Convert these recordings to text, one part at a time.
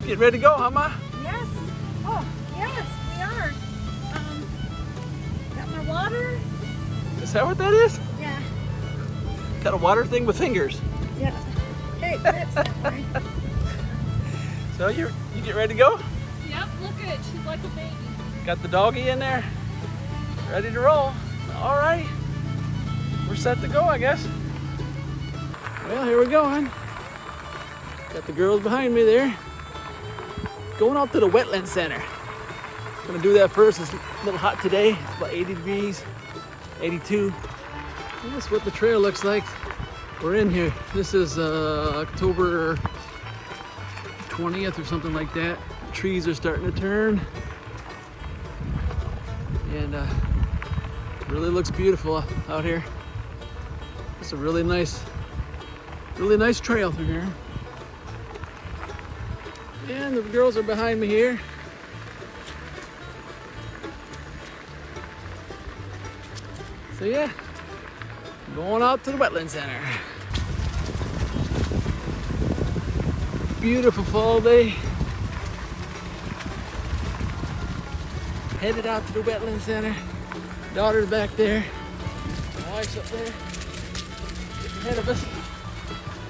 Get ready to go, huh, Ma? Yes. Oh, yes, we are. Got my water. Is that what that is? Yeah. Got a water thing with fingers. Yeah. Hey, that's that way. So you get ready to go? Yep, look at it. She's like a baby. Got the doggy in there? Ready to roll. All right. We're set to go, I guess. Well, here we go, hon. Got the girls behind me there. Going out to the Wetlands Center. Gonna do that first. It's a little hot today. It's about 80 degrees, 82. And that's what the trail looks like. We're in here. This is October 20th or something like that. The trees are starting to turn. And really looks beautiful out here. It's a really nice trail through here. And the girls are behind me here. So yeah, going out to the Wetlands Center. Beautiful fall day. Headed out to the Wetlands Center. Daughter's back there. My wife's up there. Getting ahead of us.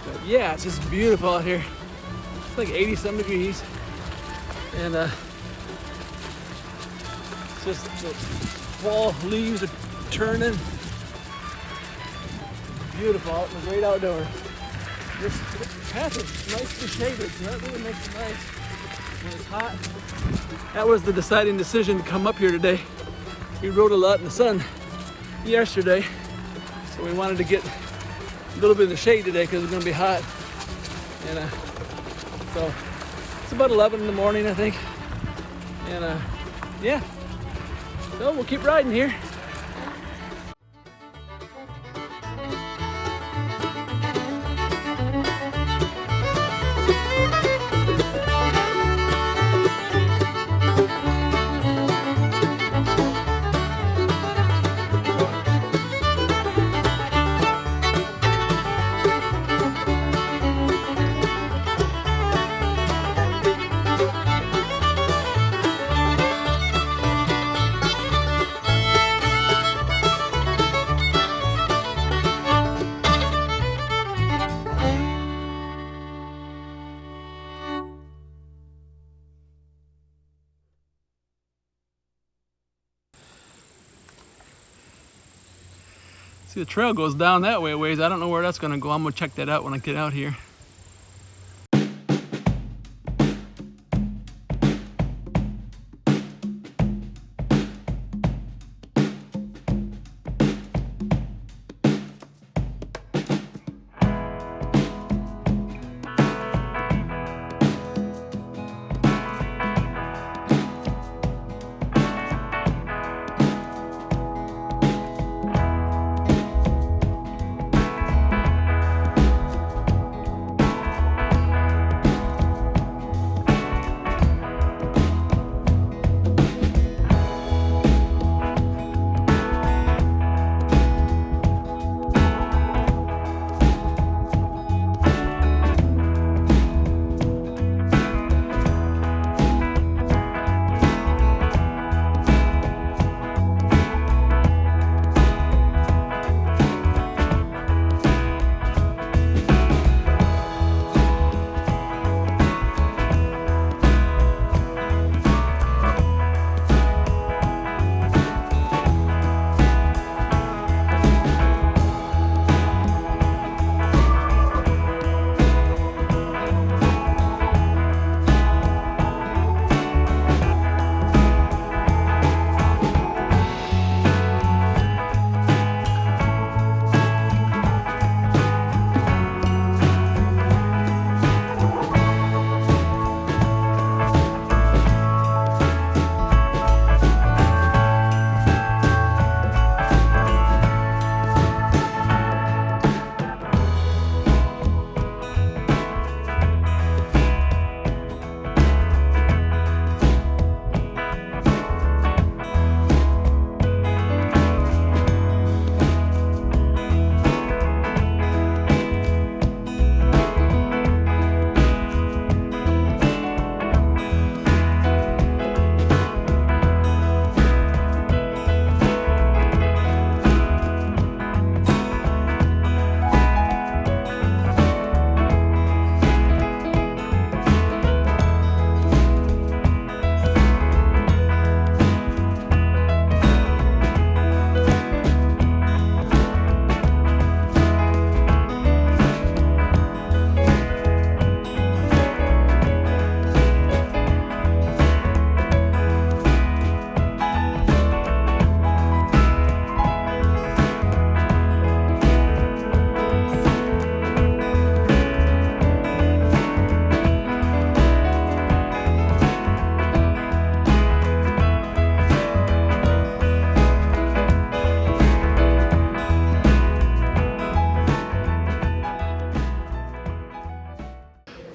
But yeah, it's just beautiful out here. It's like 80 some degrees. And it's just the fall leaves are turning. Beautiful out in the great outdoors. This path is nicely shaded, so that really makes it nice when it's hot. That was the deciding decision to come up here today. We rode a lot in the sun yesterday, so we wanted to get a little bit of the shade today because it's going to be hot. And so it's about 11 in the morning, I think. And yeah, so we'll keep riding here. See, the trail goes down that way a ways. I don't know where that's gonna go. I'm gonna check that out when I get out here.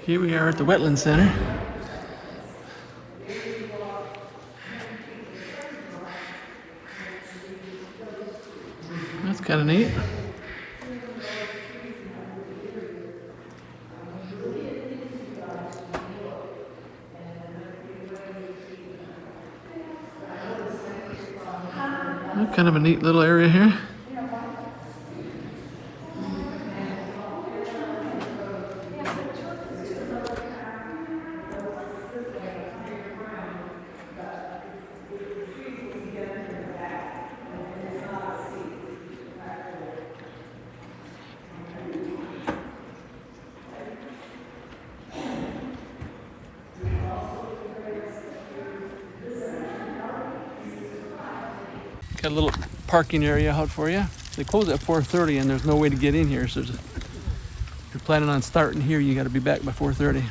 Here we are at the Wetlands Center. That's kind of neat. Kind of a neat little area here. Got a little parking area out for you. They close at 4:30 and there's no way to get in here. So if you're planning on starting here, you got to be back by 4:30.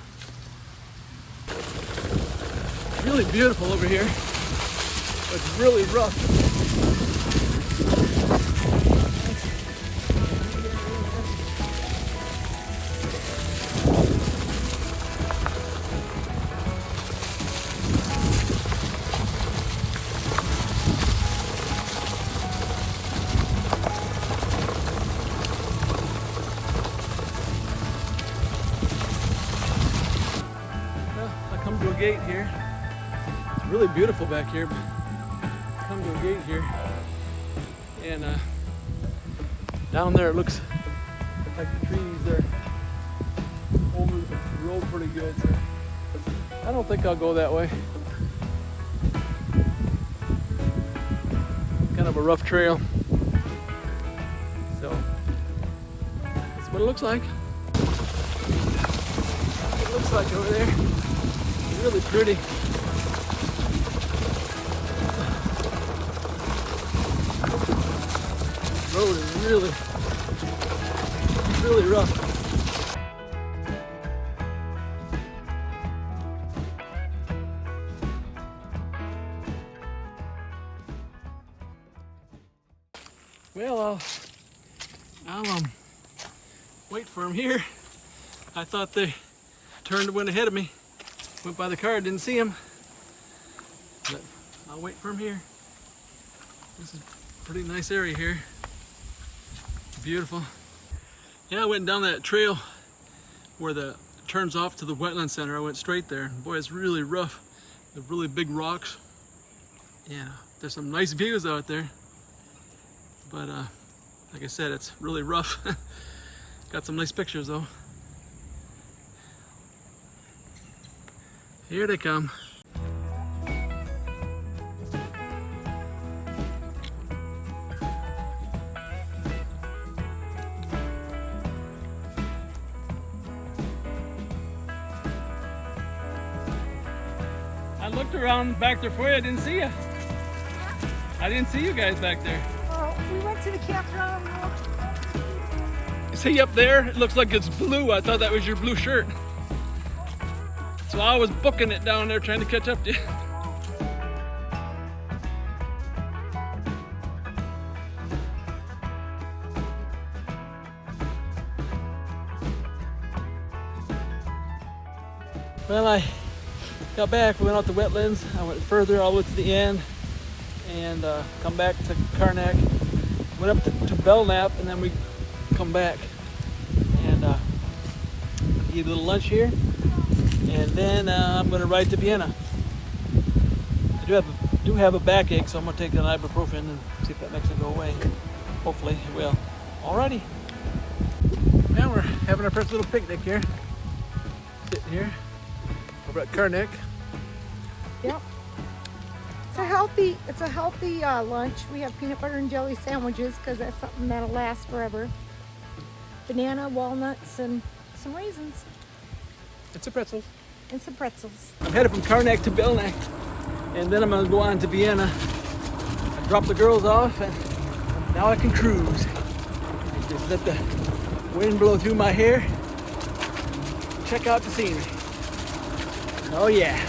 Really beautiful over here. But it's really rough. To a gate here. It's really beautiful back here, but come to a gate here, and down there it looks like the trees are over the road pretty good. So I don't think I'll go that way. Kind of a rough trail. So that's what it looks like. It looks like over there. Really pretty. Road is really rough. Well, I'll wait for him here. I thought they turned and went ahead of me. Went by the car, didn't see him, but I'll wait for him here. This is a pretty nice area here. Beautiful. Yeah, I went down that trail where the turns off to the Wetland Center. I went straight there. Boy, it's really rough. The really big rocks. Yeah, there's some nice views out there. But like I said, it's really rough. Got some nice pictures though. Here they come. I looked around back there for you, I didn't see you. I didn't see you guys back there. Oh, we went to the campground. See up there? It looks like it's blue. I thought that was your blue shirt. So I was booking it down there trying to catch up to you. Well, I got back, we went out to Wetlands. I went further all the way to the end and come back to Karnac. Went up to Belknap and then we come back and eat a little lunch here. And then I'm going to ride to Vienna. I do have a backache, so I'm going to take an ibuprofen and see if that makes it go away. Hopefully it will. Alrighty. Now we're having our first little picnic here. Sitting here over at Karnac. Yep. It's a healthy lunch. We have peanut butter and jelly sandwiches because that's something that'll last forever. Banana, walnuts, and some raisins. It's a pretzel. And some pretzels. I'm headed from Karnac to Belknap, and then I'm going to go on to Vienna. I dropped the girls off, and now I can cruise. Just let the wind blow through my hair. Check out the scenery. Oh yeah.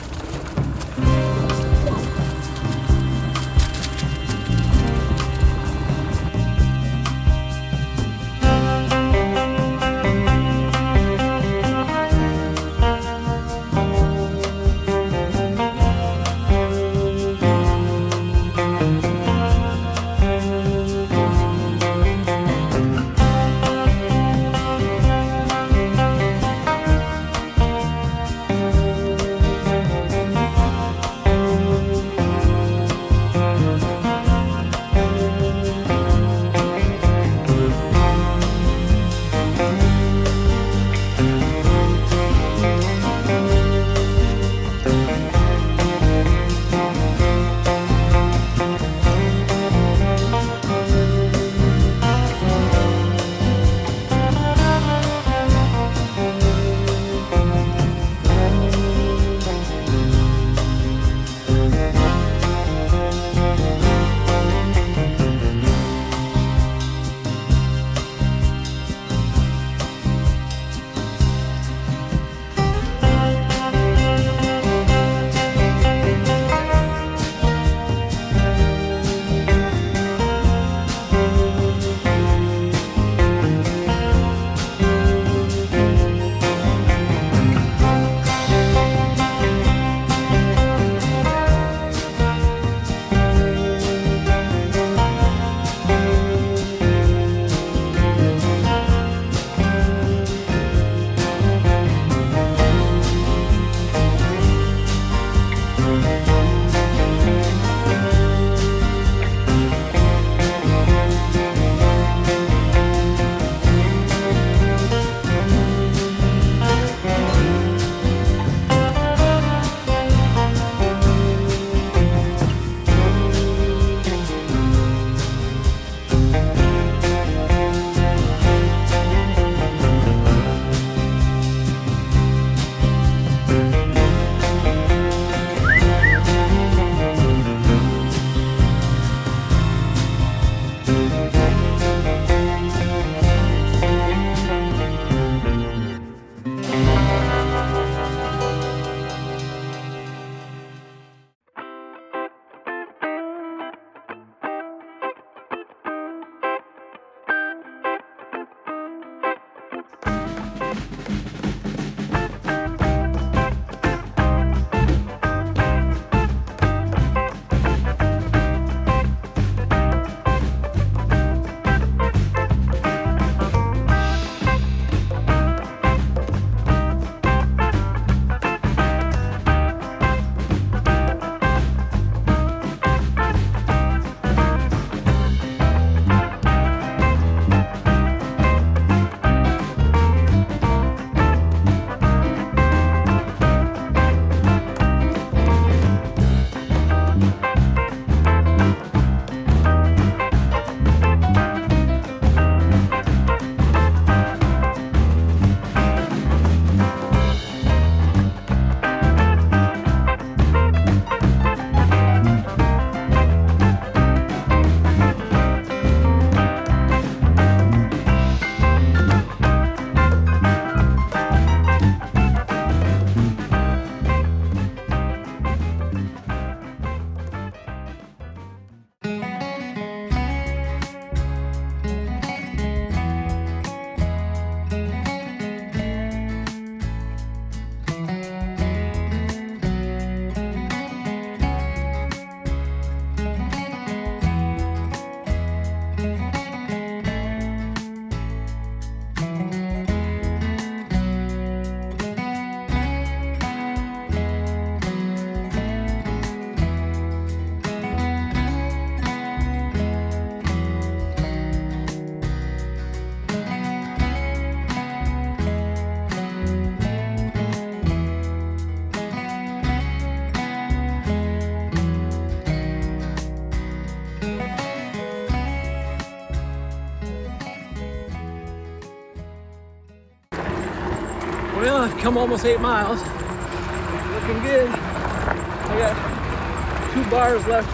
Well, I've come almost 8 miles. Looking good. I got 2 bars left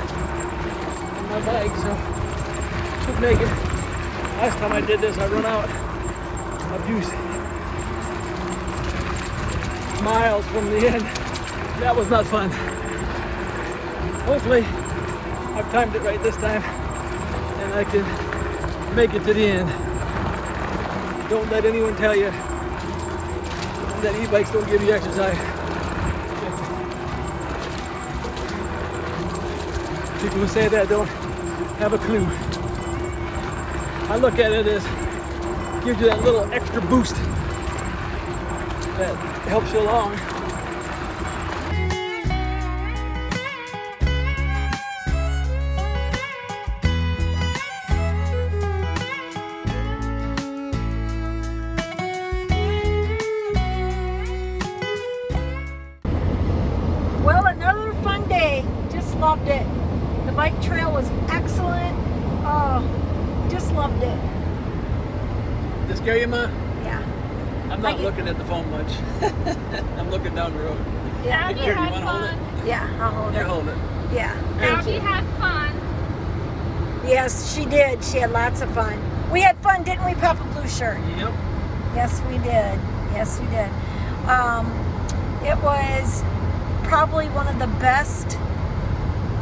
on my bike, so should make it. Last time I did this, I run out of juice. Miles from the end. That was not fun. Hopefully, I've timed it right this time, and I can make it to the end. Don't let anyone tell you that e-bikes don't give you exercise. People who say that don't have a clue. I look at it as gives you that little extra boost that helps you along. Well, another fun day. Just loved it. The bike trail was excellent. Oh, just loved it. Does that scare you, Ma? Yeah. I'm not looking at the phone much. I'm looking down the road. Yeah. Abby Here, you had wanna hold it? fun. Yeah, I'll hold Here, it. hold it. Yeah. Abby had fun. Yes, she did. She had lots of fun. We had fun, didn't we, Papa Blue Shirt? Yep. Yes, we did. Yes, we did. It was probably one of the best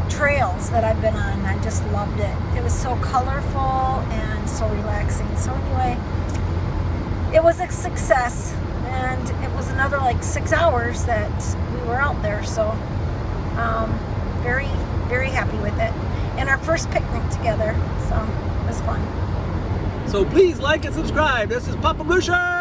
trails that I've been on. I just loved it. It was so colorful and so relaxing. So anyway, it was a success, and it was another like 6 hours that we were out there. So very, very happy with it. And our first picnic together. So it was fun. So please like and subscribe. This is Papa Blue Shirt.